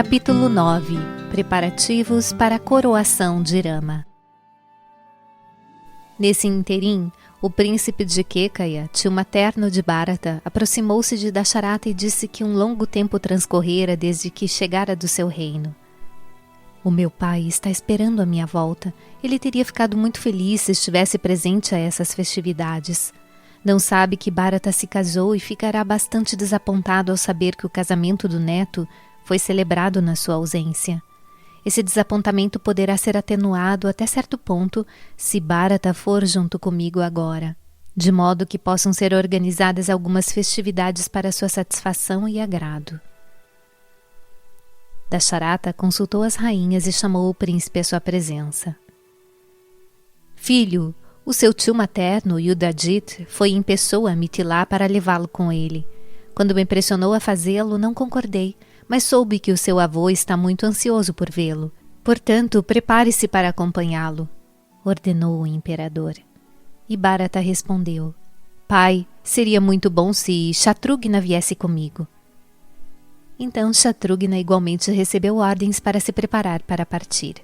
Capítulo 9. Preparativos para a coroação de Rama. Nesse interim, o príncipe de Kekaya, tio materno de Bharata, aproximou-se de Dasharata e disse que um longo tempo transcorrera desde que chegara do seu reino. O meu pai está esperando a minha volta. Ele teria ficado muito feliz se estivesse presente a essas festividades. Não sabe que Bharata se casou e ficará bastante desapontado ao saber que o casamento do neto foi celebrado na sua ausência. Esse desapontamento poderá ser atenuado até certo ponto se Bharata for junto comigo agora, de modo que possam ser organizadas algumas festividades para sua satisfação e agrado. Dasharata consultou as rainhas e chamou o príncipe à sua presença. Filho, o seu tio materno, Yudhajit, foi em pessoa a Mithila para levá-lo com ele. Quando me pressionou a fazê-lo, não concordei, mas soube que o seu avô está muito ansioso por vê-lo. Portanto, prepare-se para acompanhá-lo, ordenou o imperador. E Bharata respondeu: Pai, seria muito bom se Shatrughna viesse comigo. Então Shatrughna igualmente recebeu ordens para se preparar para partir.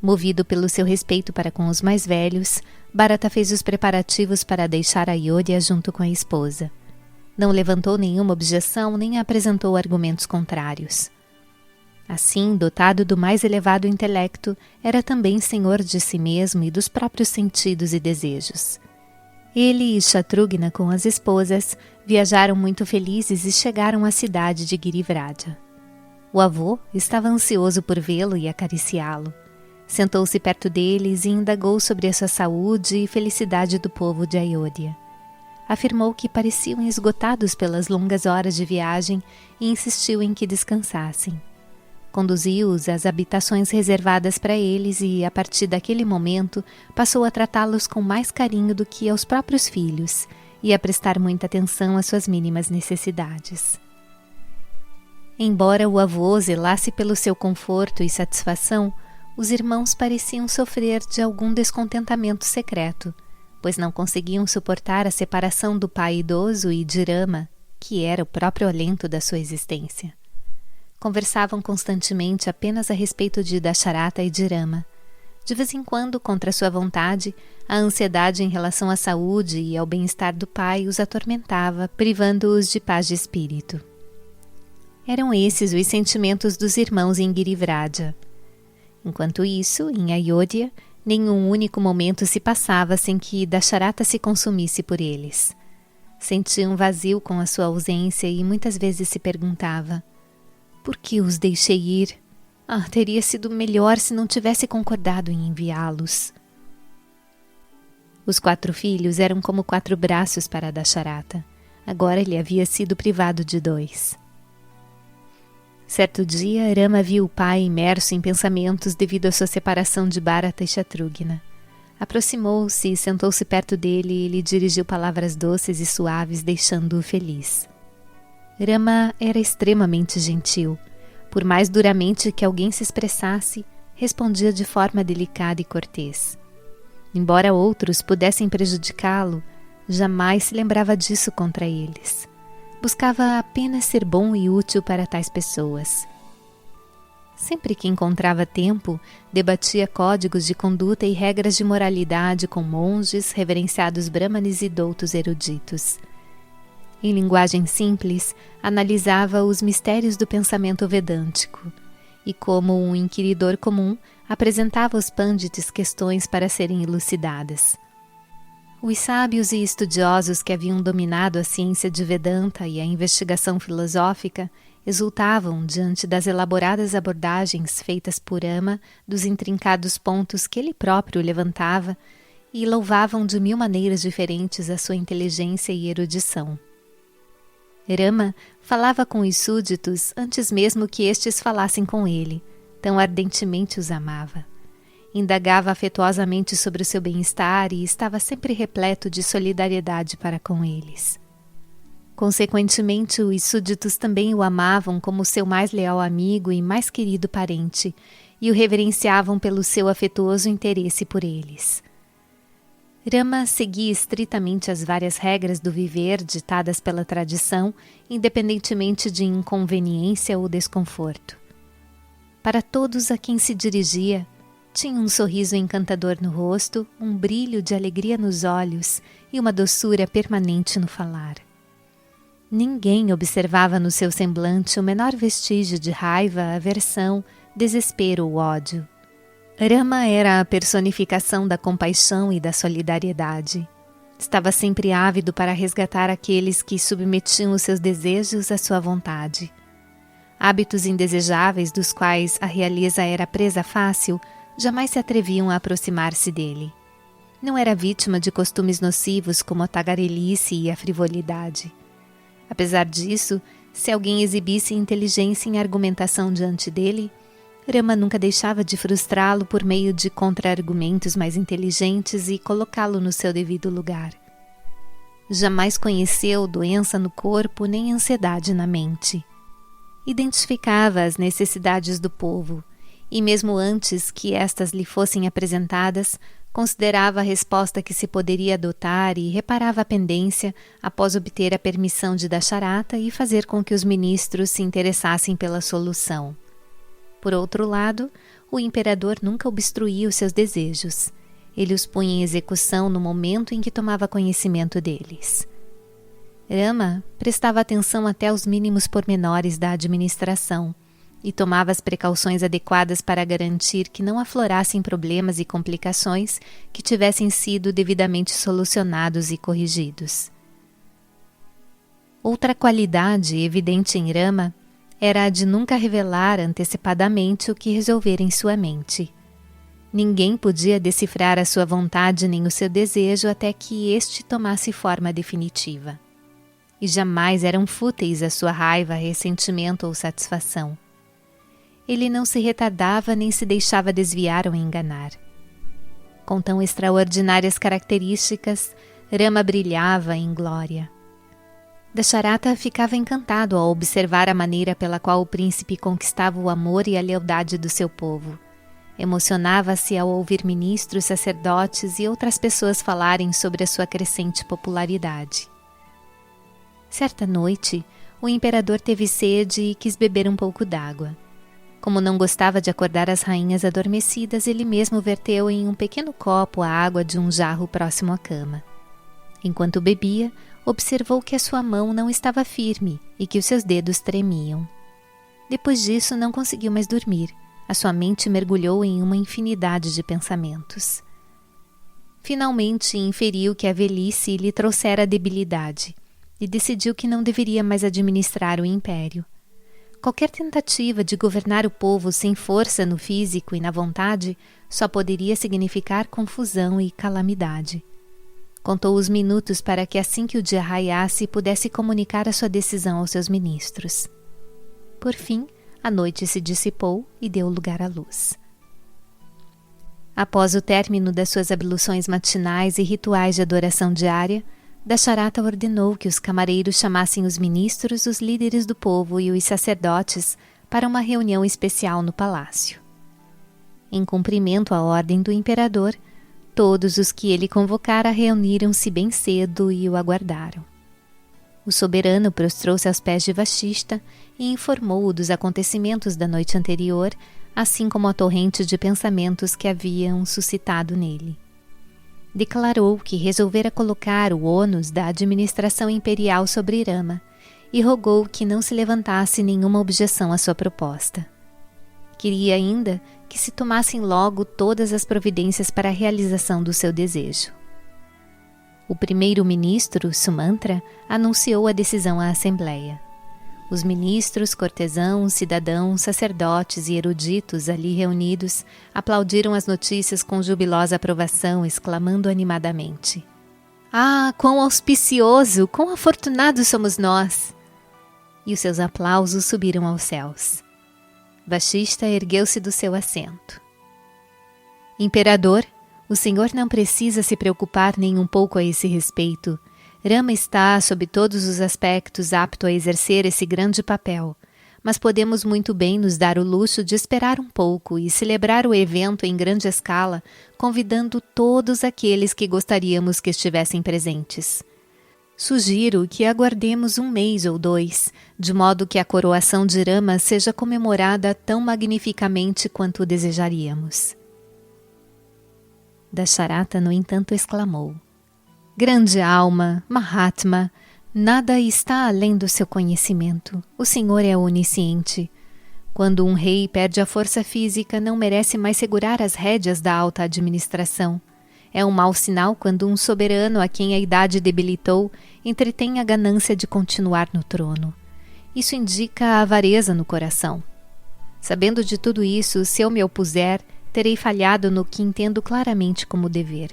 Movido pelo seu respeito para com os mais velhos, Bharata fez os preparativos para deixar Ayodhya junto com a esposa. Não levantou nenhuma objeção nem apresentou argumentos contrários. Assim, dotado do mais elevado intelecto, era também senhor de si mesmo e dos próprios sentidos e desejos. Ele e Shatrughna, com as esposas, viajaram muito felizes e chegaram à cidade de Girivraja. O avô estava ansioso por vê-lo e acariciá-lo. Sentou-se perto deles e indagou sobre a sua saúde e felicidade do povo de Ayodhya. Afirmou que pareciam esgotados pelas longas horas de viagem e insistiu em que descansassem. Conduziu-os às habitações reservadas para eles e, a partir daquele momento, passou a tratá-los com mais carinho do que aos próprios filhos e a prestar muita atenção às suas mínimas necessidades. Embora o avô zelasse pelo seu conforto e satisfação, os irmãos pareciam sofrer de algum descontentamento secreto, pois não conseguiam suportar a separação do pai idoso e de Rama, que era o próprio alento da sua existência. Conversavam constantemente apenas a respeito de Dasharata e de Rama. De vez em quando, contra sua vontade, a ansiedade em relação à saúde e ao bem-estar do pai os atormentava, privando-os de paz de espírito. Eram esses os sentimentos dos irmãos em Girivraja. Enquanto isso, em Ayodhya, nenhum único momento se passava sem que Dasharata se consumisse por eles. Sentia um vazio com a sua ausência e muitas vezes se perguntava: por que os deixei ir? Teria sido melhor se não tivesse concordado em enviá-los. Os 4 filhos eram como 4 braços para Dasharata. Agora ele havia sido privado de 2. Certo dia, Rama viu o pai imerso em pensamentos devido à sua separação de Bharata e Shatrughna. Aproximou-se e sentou-se perto dele e lhe dirigiu palavras doces e suaves, deixando-o feliz. Rama era extremamente gentil. Por mais duramente que alguém se expressasse, respondia de forma delicada e cortês. Embora outros pudessem prejudicá-lo, jamais se lembrava disso contra eles. Buscava apenas ser bom e útil para tais pessoas. Sempre que encontrava tempo, debatia códigos de conduta e regras de moralidade com monges, reverenciados brahmanes e doutos eruditos. Em linguagem simples, analisava os mistérios do pensamento vedântico e, como um inquiridor comum, apresentava aos pândits questões para serem elucidadas. Os sábios e estudiosos que haviam dominado a ciência de Vedanta e a investigação filosófica exultavam diante das elaboradas abordagens feitas por Rama dos intrincados pontos que ele próprio levantava e louvavam de 1000 maneiras diferentes a sua inteligência e erudição. Rama falava com os súditos antes mesmo que estes falassem com ele, tão ardentemente os amava. Indagava afetuosamente sobre o seu bem-estar e estava sempre repleto de solidariedade para com eles. Consequentemente, os súditos também o amavam como seu mais leal amigo e mais querido parente e o reverenciavam pelo seu afetuoso interesse por eles. Rama seguia estritamente as várias regras do viver ditadas pela tradição, independentemente de inconveniência ou desconforto. para todos a quem se dirigia, tinha um sorriso encantador no rosto, um brilho de alegria nos olhos e uma doçura permanente no falar. Ninguém observava no seu semblante o menor vestígio de raiva, aversão, desespero ou ódio. Rama era a personificação da compaixão e da solidariedade. Estava sempre ávido para resgatar aqueles que submetiam os seus desejos à sua vontade. Hábitos indesejáveis dos quais a realeza era presa fácil, jamais se atreviam a aproximar-se dele. Não era vítima de costumes nocivos como a tagarelice e a frivolidade. Apesar disso, se alguém exibisse inteligência em argumentação diante dele, Rama nunca deixava de frustrá-lo por meio de contra-argumentos mais inteligentes e colocá-lo no seu devido lugar. Jamais conheceu doença no corpo nem ansiedade na mente. Identificava as necessidades do povo e, mesmo antes que estas lhe fossem apresentadas, considerava a resposta que se poderia adotar e reparava a pendência após obter a permissão de Dasharata e fazer com que os ministros se interessassem pela solução. Por outro lado, o imperador nunca obstruía os seus desejos. Ele os punha em execução no momento em que tomava conhecimento deles. Rama prestava atenção até aos mínimos pormenores da administração e tomava as precauções adequadas para garantir que não aflorassem problemas e complicações que tivessem sido devidamente solucionados e corrigidos. Outra qualidade evidente em Rama era a de nunca revelar antecipadamente o que resolvera em sua mente. Ninguém podia decifrar a sua vontade nem o seu desejo até que este tomasse forma definitiva. E jamais eram fúteis a sua raiva, ressentimento ou satisfação. Ele não se retardava nem se deixava desviar ou enganar. Com tão extraordinárias características, Rama brilhava em glória. Dasharata ficava encantado ao observar a maneira pela qual o príncipe conquistava o amor e a lealdade do seu povo. Emocionava-se ao ouvir ministros, sacerdotes e outras pessoas falarem sobre a sua crescente popularidade. Certa noite, o imperador teve sede e quis beber um pouco d'água. Como não gostava de acordar as rainhas adormecidas, ele mesmo verteu em um pequeno copo a água de um jarro próximo à cama. Enquanto bebia, observou que a sua mão não estava firme e que os seus dedos tremiam. Depois disso, não conseguiu mais dormir. A sua mente mergulhou em uma infinidade de pensamentos. Finalmente, inferiu que a velhice lhe trouxera debilidade e decidiu que não deveria mais administrar o império. Qualquer tentativa de governar o povo sem força no físico e na vontade só poderia significar confusão e calamidade. Contou os minutos para que assim que o dia raiasse pudesse comunicar a sua decisão aos seus ministros. Por fim, a noite se dissipou e deu lugar à luz. Após o término das suas abluções matinais e rituais de adoração diária, Dasharata ordenou que os camareiros chamassem os ministros, os líderes do povo e os sacerdotes para uma reunião especial no palácio. Em cumprimento à ordem do imperador, todos os que ele convocara reuniram-se bem cedo e o aguardaram. O soberano prostrou-se aos pés de Vashishta e informou-o dos acontecimentos da noite anterior, assim como a torrente de pensamentos que haviam suscitado nele. Declarou que resolvera colocar o ônus da administração imperial sobre Rama e rogou que não se levantasse nenhuma objeção à sua proposta. Queria ainda que se tomassem logo todas as providências para a realização do seu desejo. O primeiro-ministro, Sumantra, anunciou a decisão à Assembleia. Os ministros, cortesãos, cidadãos, sacerdotes e eruditos ali reunidos aplaudiram as notícias com jubilosa aprovação, exclamando animadamente: "Ah, quão auspicioso, quão afortunados somos nós!" E os seus aplausos subiram aos céus. Vashishta ergueu-se do seu assento. "Imperador, o senhor não precisa se preocupar nem um pouco a esse respeito. Rama está, sob todos os aspectos, apto a exercer esse grande papel, mas podemos muito bem nos dar o luxo de esperar um pouco e celebrar o evento em grande escala, convidando todos aqueles que gostaríamos que estivessem presentes. Sugiro que aguardemos 1 mês ou 2, de modo que a coroação de Rama seja comemorada tão magnificamente quanto desejaríamos. Dasharata, no entanto, exclamou: Grande alma, Mahatma, nada está além do seu conhecimento. O Senhor é onisciente. Quando um rei perde a força física, não merece mais segurar as rédeas da alta administração. É um mau sinal quando um soberano a quem a idade debilitou entretém a ganância de continuar no trono. Isso indica a avareza no coração. Sabendo de tudo isso, se eu me opuser, terei falhado no que entendo claramente como dever.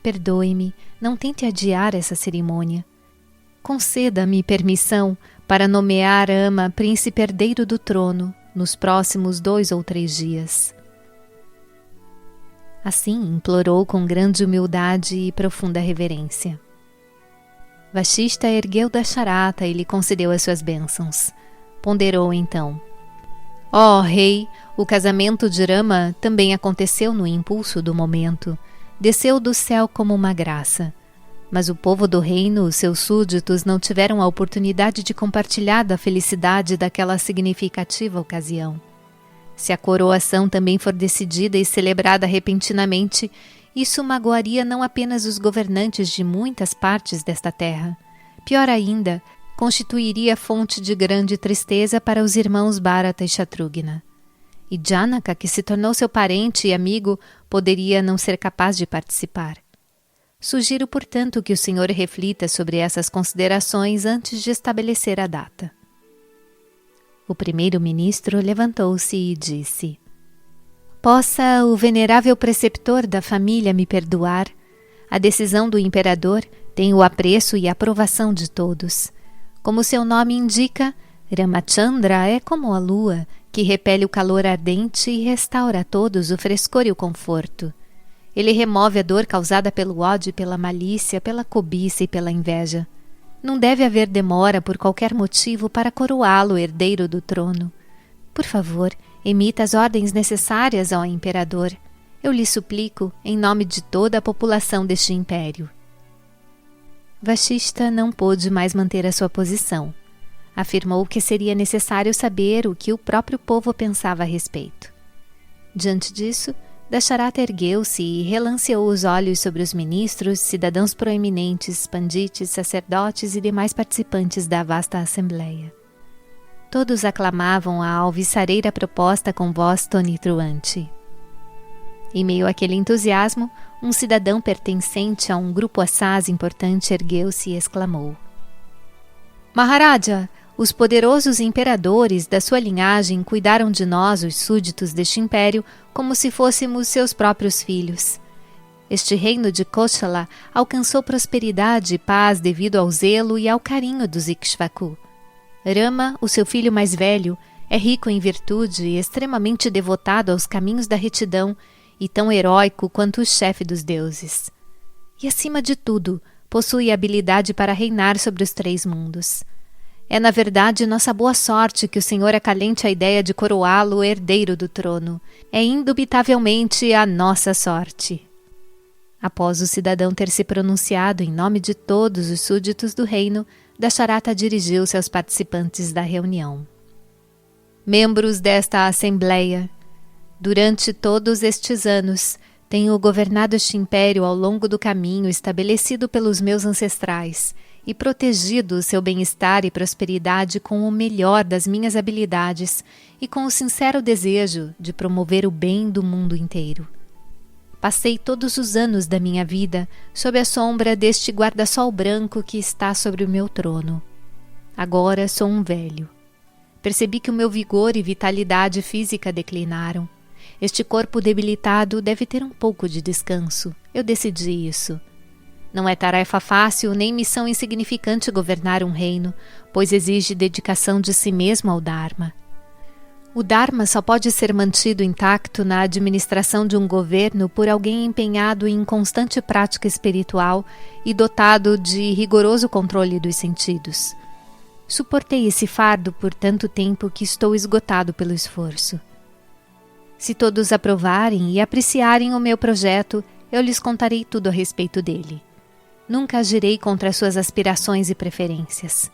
Perdoe-me, não tente adiar essa cerimônia. Conceda-me permissão para nomear Rama príncipe herdeiro do trono nos próximos 2 ou 3 dias. Assim implorou com grande humildade e profunda reverência. Vashishta ergueu Dasharata e lhe concedeu as suas bênçãos. Ponderou então: Ó rei, o casamento de Rama também aconteceu no impulso do momento. Desceu do céu como uma graça. Mas o povo do reino, seus súditos, não tiveram a oportunidade de compartilhar da felicidade daquela significativa ocasião. Se a coroação também for decidida e celebrada repentinamente, isso magoaria não apenas os governantes de muitas partes desta terra. Pior ainda, constituiria fonte de grande tristeza para os irmãos Bharata e Shatrugna. E Janaka, que se tornou seu parente e amigo, poderia não ser capaz de participar. Sugiro, portanto, que o senhor reflita sobre essas considerações antes de estabelecer a data. O primeiro-ministro levantou-se e disse: Possa o venerável preceptor da família me perdoar. A decisão do imperador tem o apreço e aprovação de todos. Como seu nome indica, Ramachandra é como a lua, que repele o calor ardente e restaura a todos o frescor e o conforto. Ele remove a dor causada pelo ódio, pela malícia, pela cobiça e pela inveja. Não deve haver demora por qualquer motivo para coroá-lo herdeiro do trono. Por favor, emita as ordens necessárias ao imperador. Eu lhe suplico, em nome de toda a população deste império. Vashishta não pôde mais manter a sua posição. Afirmou que seria necessário saber o que o próprio povo pensava a respeito. Diante disso, Dasharata ergueu-se e relanceou os olhos sobre os ministros, cidadãos proeminentes, pandites, sacerdotes e demais participantes da vasta assembleia. Todos aclamavam a alvissareira proposta com voz tonitruante. Em meio àquele entusiasmo, um cidadão pertencente a um grupo assaz importante ergueu-se e exclamou: Maharaja, os poderosos imperadores da sua linhagem cuidaram de nós, os súditos deste império, como se fôssemos seus próprios filhos. Este reino de Koshala alcançou prosperidade e paz devido ao zelo e ao carinho dos Ikshvaku. Rama, o seu filho mais velho, é rico em virtude e extremamente devotado aos caminhos da retidão e tão heróico quanto o chefe dos deuses. E, acima de tudo, possui habilidade para reinar sobre os 3 mundos. É, na verdade, nossa boa sorte que o Senhor acalente a ideia de coroá-lo herdeiro do trono. É indubitavelmente a nossa sorte. Após o cidadão ter se pronunciado em nome de todos os súditos do reino, Dasharata dirigiu-se aos participantes da reunião. Membros desta assembleia, durante todos estes anos, tenho governado este império ao longo do caminho estabelecido pelos meus ancestrais e protegido o seu bem-estar e prosperidade com o melhor das minhas habilidades e com o sincero desejo de promover o bem do mundo inteiro. Passei todos os anos da minha vida sob a sombra deste guarda-sol branco que está sobre o meu trono. Agora sou um velho. Percebi que o meu vigor e vitalidade física declinaram. Este corpo debilitado deve ter um pouco de descanso. Eu decidi isso. Não é tarefa fácil nem missão insignificante governar um reino, pois exige dedicação de si mesmo ao Dharma. O Dharma só pode ser mantido intacto na administração de um governo por alguém empenhado em constante prática espiritual e dotado de rigoroso controle dos sentidos. Suportei esse fardo por tanto tempo que estou esgotado pelo esforço. Se todos aprovarem e apreciarem o meu projeto, eu lhes contarei tudo a respeito dele. nunca agirei contra suas aspirações e preferências.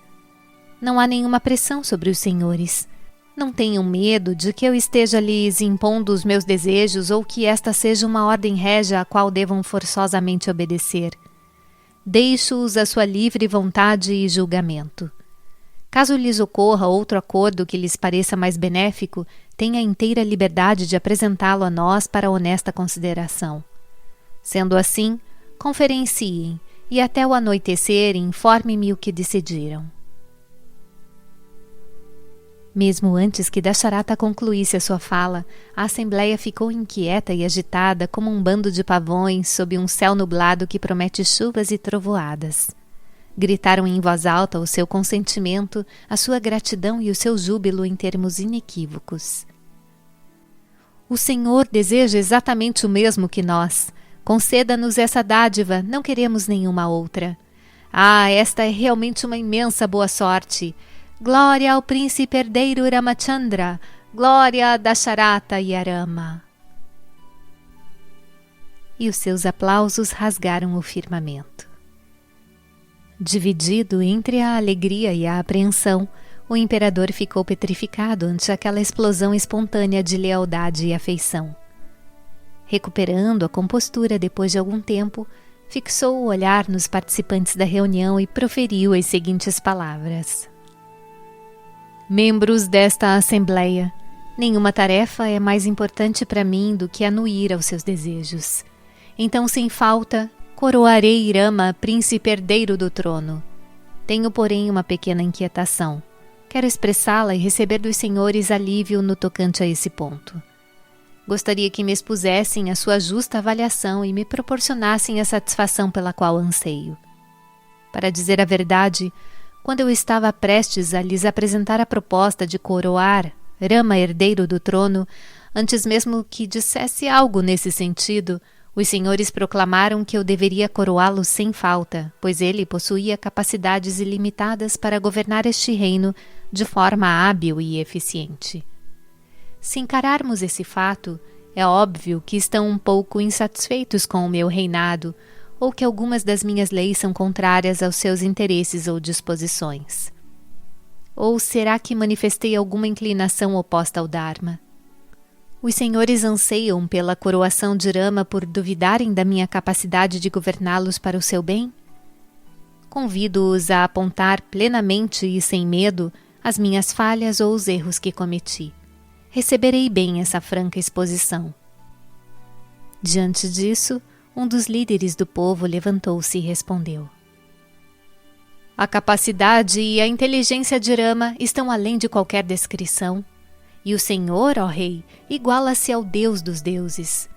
Não há nenhuma pressão sobre os senhores. Não tenham medo de que eu esteja lhes impondo os meus desejos ou que esta seja uma ordem régia à qual devam forçosamente obedecer. Deixo-os à sua livre vontade e julgamento. Caso lhes ocorra outro acordo que lhes pareça mais benéfico, tenha inteira liberdade de apresentá-lo a nós para honesta consideração. Sendo assim, conferenciem e até o anoitecer informe-me o que decidiram. Mesmo antes que Dasharata concluísse a sua fala, a assembleia ficou inquieta e agitada como um bando de pavões sob um céu nublado que promete chuvas e trovoadas. Gritaram em voz alta o seu consentimento, a sua gratidão e o seu júbilo em termos inequívocos. O Senhor deseja exatamente o mesmo que nós. Conceda-nos essa dádiva, não queremos nenhuma outra. Ah, esta é realmente uma imensa boa sorte! Glória ao príncipe herdeiro Ramachandra! Glória a Dasharata e a Rama! E os seus aplausos rasgaram o firmamento. Dividido entre a alegria e a apreensão, o imperador ficou petrificado ante aquela explosão espontânea de lealdade e afeição. Recuperando a compostura depois de algum tempo, fixou o olhar nos participantes da reunião e proferiu as seguintes palavras. Membros desta Assembleia, nenhuma tarefa é mais importante para mim do que anuir aos seus desejos. Então, sem falta, coroarei Rama, príncipe herdeiro do trono. Tenho, porém, uma pequena inquietação. Quero expressá-la e receber dos senhores alívio no tocante a esse ponto. Gostaria que me expusessem a sua justa avaliação e me proporcionassem a satisfação pela qual anseio. Para dizer a verdade, quando eu estava prestes a lhes apresentar a proposta de coroar Rama herdeiro do trono, antes mesmo que dissesse algo nesse sentido, os senhores proclamaram que eu deveria coroá-lo sem falta, pois ele possuía capacidades ilimitadas para governar este reino de forma hábil e eficiente. Se encararmos esse fato, é óbvio que estão um pouco insatisfeitos com o meu reinado, ou que algumas das minhas leis são contrárias aos seus interesses ou disposições. Ou será que manifestei alguma inclinação oposta ao Dharma? Os senhores anseiam pela coroação de Rama por duvidarem da minha capacidade de governá-los para o seu bem? Convido-os a apontar plenamente e sem medo as minhas falhas ou os erros que cometi. Receberei bem essa franca exposição. Diante disso, um dos líderes do povo levantou-se e respondeu. A capacidade e a inteligência de Rama estão além de qualquer descrição. E o Senhor, ó Rei, iguala-se ao Deus dos deuses.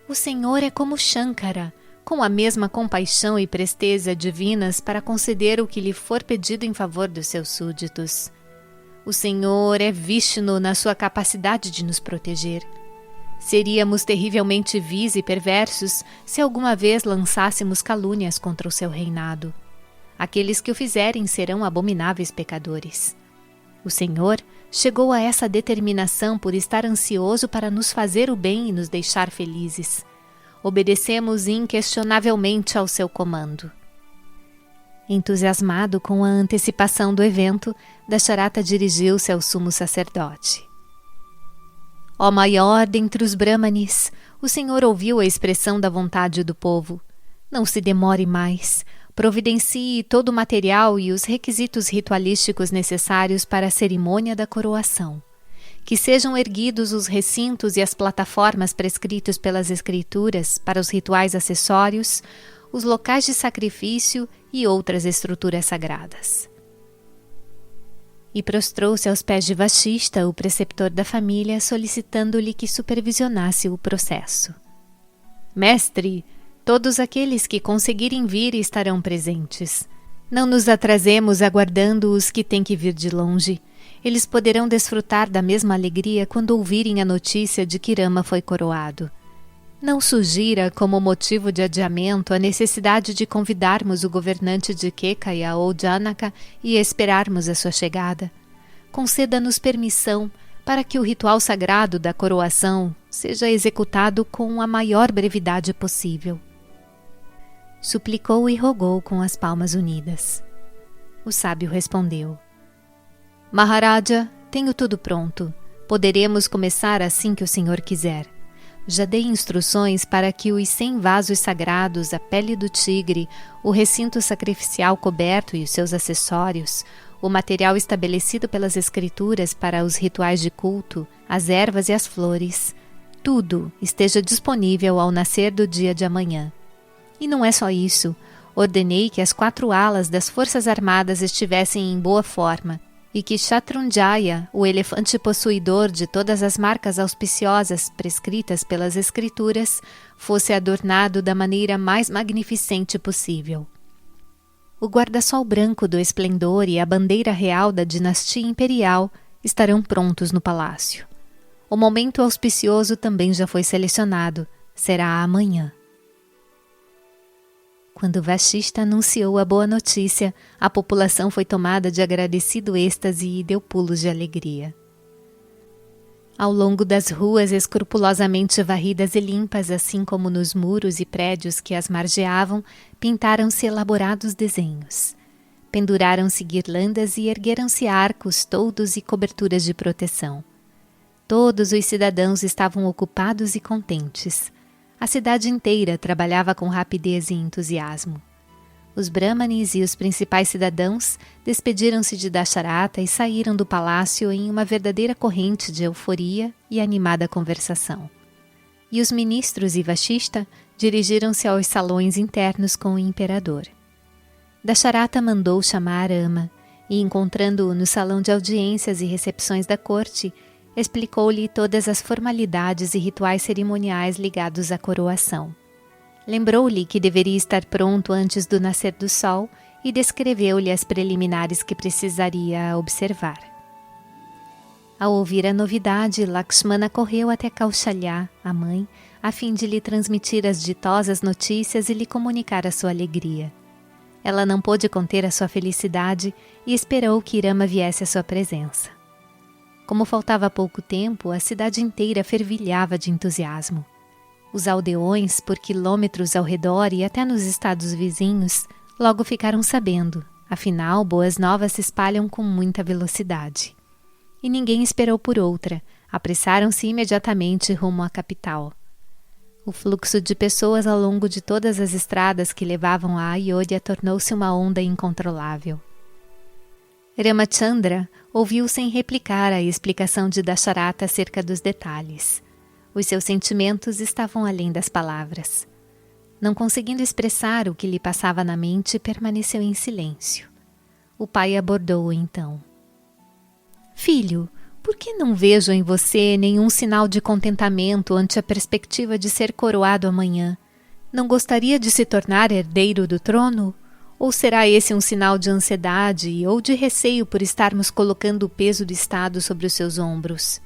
O Senhor é como Shankara, com a mesma compaixão e presteza divinas para conceder o que lhe for pedido em favor dos seus súditos. O Senhor é Vishnu na sua capacidade de nos proteger. Seríamos terrivelmente vis e perversos se alguma vez lançássemos calúnias contra o seu reinado. Aqueles que o fizerem serão abomináveis pecadores. O Senhor chegou a essa determinação por estar ansioso para nos fazer o bem e nos deixar felizes. Obedecemos inquestionavelmente ao seu comando. Entusiasmado com a antecipação do evento, Dasharata dirigiu-se ao sumo sacerdote. Ó maior dentre os Brahmanes, o Senhor ouviu a expressão da vontade do povo. Não se demore mais. Providencie todo o material e os requisitos ritualísticos necessários para a cerimônia da coroação. Que sejam erguidos os recintos e as plataformas prescritos pelas escrituras para os rituais acessórios, os locais de sacrifício e outras estruturas sagradas. E prostrou-se aos pés de Vashishta, o preceptor da família, solicitando-lhe que supervisionasse o processo. Mestre, todos aqueles que conseguirem vir estarão presentes. Não nos atrasemos aguardando os que têm que vir de longe. Eles poderão desfrutar da mesma alegria quando ouvirem a notícia de que Rama foi coroado. Não sugira como motivo de adiamento a necessidade de convidarmos o governante de Kekaya ou Janaka e esperarmos a sua chegada. Conceda-nos permissão para que o ritual sagrado da coroação seja executado com a maior brevidade possível. suplicou e rogou com as palmas unidas. O sábio respondeu: Maharaja, tenho tudo pronto. Poderemos começar assim que o senhor quiser. Já dei instruções para que os 100 vasos sagrados, a pele do tigre, o recinto sacrificial coberto e os seus acessórios, o material estabelecido pelas escrituras para os rituais de culto, as ervas e as flores, tudo esteja disponível ao nascer do dia de amanhã. E não é só isso. Ordenei que as 4 alas das Forças Armadas estivessem em boa forma e que Shatrunjaya, o elefante possuidor de todas as marcas auspiciosas prescritas pelas escrituras, fosse adornado da maneira mais magnificente possível. O guarda-sol branco do esplendor e a bandeira real da dinastia imperial estarão prontos no palácio. O momento auspicioso também já foi selecionado. Será amanhã. Quando Vashishta anunciou a boa notícia, a população foi tomada de agradecido êxtase e deu pulos de alegria. Ao longo das ruas escrupulosamente varridas e limpas, assim como nos muros e prédios que as margeavam, pintaram-se elaborados desenhos. Penduraram-se guirlandas e ergueram-se arcos, toldos e coberturas de proteção. Todos os cidadãos estavam ocupados e contentes. A cidade inteira trabalhava com rapidez e entusiasmo. Os brahmanes e os principais cidadãos despediram-se de Dasharata e saíram do palácio em uma verdadeira corrente de euforia e animada conversação. E os ministros e Vashishta dirigiram-se aos salões internos com o imperador. Dasharata mandou chamar Rama e, encontrando-o no salão de audiências e recepções da corte, explicou-lhe todas as formalidades e rituais cerimoniais ligados à coroação. Lembrou-lhe que deveria estar pronto antes do nascer do sol e descreveu-lhe as preliminares que precisaria observar. Ao ouvir a novidade, Lakshmana correu até Kaushalya, a mãe, a fim de lhe transmitir as ditosas notícias e lhe comunicar a sua alegria. Ela não pôde conter a sua felicidade e esperou que Rama viesse à sua presença. Como faltava pouco tempo, a cidade inteira fervilhava de entusiasmo. Os aldeões, por quilômetros ao redor e até nos estados vizinhos, logo ficaram sabendo. Afinal, boas novas se espalham com muita velocidade. E ninguém esperou por outra. Apressaram-se imediatamente rumo à capital. O fluxo de pessoas ao longo de todas as estradas que levavam a Ayodhya tornou-se uma onda incontrolável. Ramachandra ouviu sem replicar a explicação de Dasharata acerca dos detalhes. Os seus sentimentos estavam além das palavras. Não conseguindo expressar o que lhe passava na mente, permaneceu em silêncio. O pai abordou-o então. Filho, por que não vejo em você nenhum sinal de contentamento ante a perspectiva de ser coroado amanhã? Não gostaria de se tornar herdeiro do trono? Ou será esse um sinal de ansiedade ou de receio por estarmos colocando o peso do Estado sobre os seus ombros?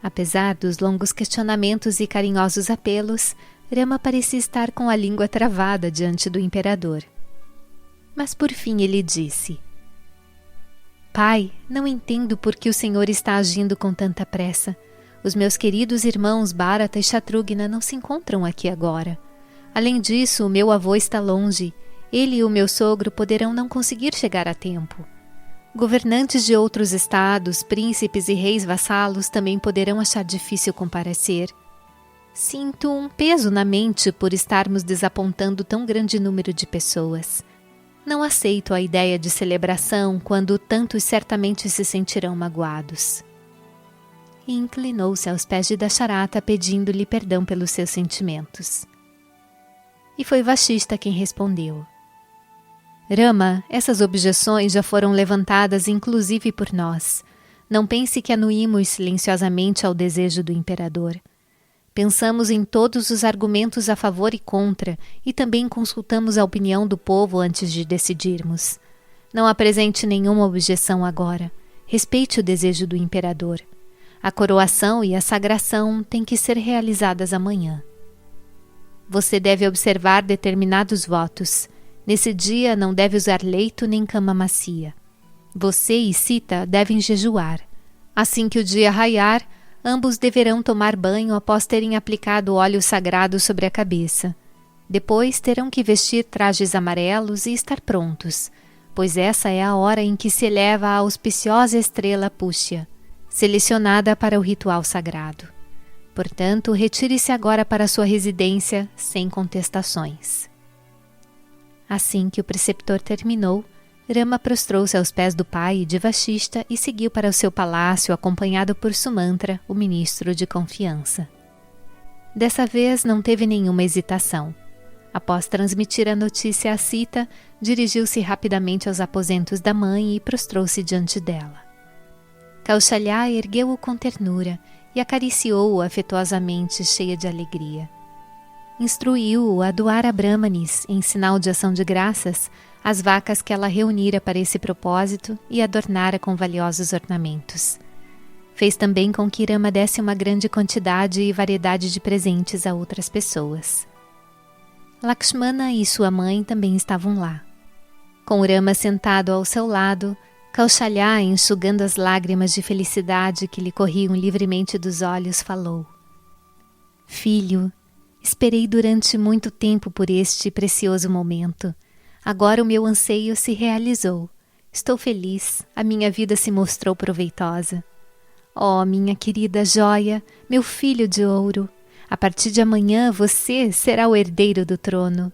Apesar dos longos questionamentos e carinhosos apelos, Rama parecia estar com a língua travada diante do imperador. Mas por fim ele disse: Pai, não entendo por que o senhor está agindo com tanta pressa. Os meus queridos irmãos Bharata e Shatrugna não se encontram aqui agora. Além disso, o meu avô está longe. Ele e o meu sogro poderão não conseguir chegar a tempo. Governantes de outros estados, príncipes e reis vassalos também poderão achar difícil comparecer. Sinto um peso na mente por estarmos desapontando tão grande número de pessoas. Não aceito a ideia de celebração quando tantos certamente se sentirão magoados. E inclinou-se aos pés de Dasharata pedindo-lhe perdão pelos seus sentimentos. E foi Vashishta quem respondeu: Rama, essas objeções já foram levantadas inclusive por nós. Não pense que anuímos silenciosamente ao desejo do imperador. Pensamos em todos os argumentos a favor e contra e também consultamos a opinião do povo antes de decidirmos. Não apresente nenhuma objeção agora. Respeite o desejo do imperador. A coroação e a sagração têm que ser realizadas amanhã. Você deve observar determinados votos. Nesse dia não deve usar leito nem cama macia. Você e Sita devem jejuar. Assim que o dia raiar, ambos deverão tomar banho após terem aplicado óleo sagrado sobre a cabeça. Depois terão que vestir trajes amarelos e estar prontos, pois essa é a hora em que se eleva a auspiciosa estrela Púshya, selecionada para o ritual sagrado. Portanto, retire-se agora para sua residência sem contestações. Assim que o preceptor terminou, Rama prostrou-se aos pés do pai e de Vashishta e seguiu para o seu palácio acompanhado por Sumantra, o ministro de confiança. Dessa vez não teve nenhuma hesitação. Após transmitir a notícia a Sita, dirigiu-se rapidamente aos aposentos da mãe e prostrou-se diante dela. Kaushalya ergueu-o com ternura e acariciou-o afetuosamente, cheia de alegria. Instruiu-o a doar a Brahmanes, em sinal de ação de graças, as vacas que ela reunira para esse propósito e adornara com valiosos ornamentos. Fez também com que Rama desse uma grande quantidade e variedade de presentes a outras pessoas. Lakshmana e sua mãe também estavam lá. Com Rama sentado ao seu lado, Kaushalya, enxugando as lágrimas de felicidade que lhe corriam livremente dos olhos, falou: Filho, esperei durante muito tempo por este precioso momento. Agora o meu anseio se realizou. Estou feliz, a minha vida se mostrou proveitosa. Oh, minha querida joia, meu filho de ouro, a partir de amanhã você será o herdeiro do trono.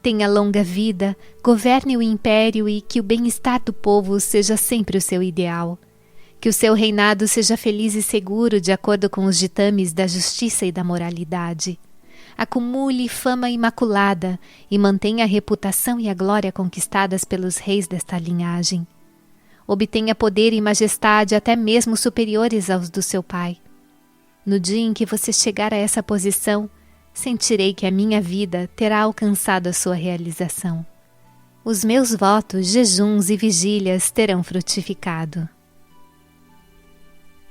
Tenha longa vida, governe o império e que o bem-estar do povo seja sempre o seu ideal. Que o seu reinado seja feliz e seguro de acordo com os ditames da justiça e da moralidade. Acumule fama imaculada e mantenha a reputação e a glória conquistadas pelos reis desta linhagem. Obtenha poder e majestade até mesmo superiores aos do seu pai. No dia em que você chegar a essa posição, sentirei que a minha vida terá alcançado a sua realização. Os meus votos, jejuns e vigílias terão frutificado.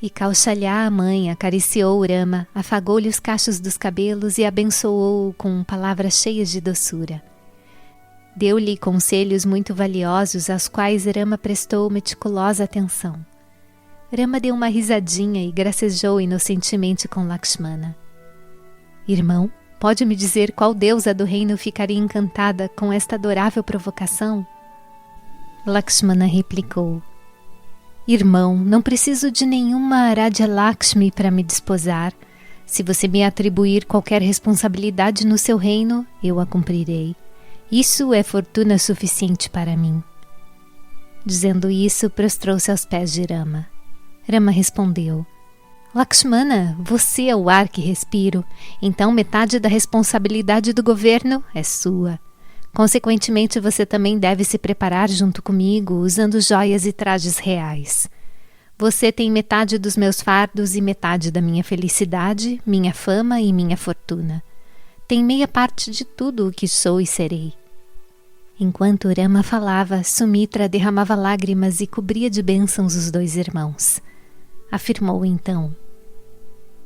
E Kaushalya, a mãe, acariciou Rama, afagou-lhe os cachos dos cabelos e abençoou-o com palavras cheias de doçura. Deu-lhe conselhos muito valiosos aos quais Rama prestou meticulosa atenção. Rama deu uma risadinha e gracejou inocentemente com Lakshmana. Irmão, pode me dizer qual deusa do reino ficaria encantada com esta adorável provocação? Lakshmana replicou: Irmão, não preciso de nenhuma Aradhya Lakshmi para me desposar. Se você me atribuir qualquer responsabilidade no seu reino, eu a cumprirei. Isso é fortuna suficiente para mim. Dizendo isso, prostrou-se aos pés de Rama. Rama respondeu: Lakshmana, você é o ar que respiro, então metade da responsabilidade do governo é sua. Consequentemente, você também deve se preparar junto comigo, usando joias e trajes reais. Você tem metade dos meus fardos e metade da minha felicidade, minha fama e minha fortuna. Tem meia parte de tudo o que sou e serei. Enquanto Rama falava, Sumitra derramava lágrimas e cobria de bênçãos os dois irmãos. Afirmou então: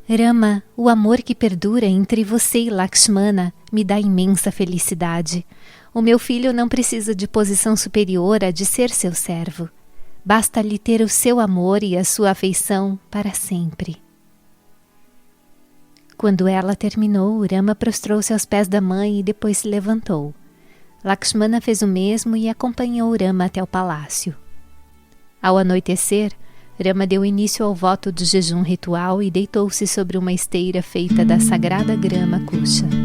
Rama, o amor que perdura entre você e Lakshmana me dá imensa felicidade. O meu filho não precisa de posição superior a de ser seu servo. Basta-lhe ter o seu amor e a sua afeição para sempre. Quando ela terminou, Rama prostrou-se aos pés da mãe e depois se levantou. Lakshmana fez o mesmo e acompanhou Rama até o palácio. Ao anoitecer, Rama deu início ao voto do jejum ritual e deitou-se sobre uma esteira feita da sagrada grama kusha.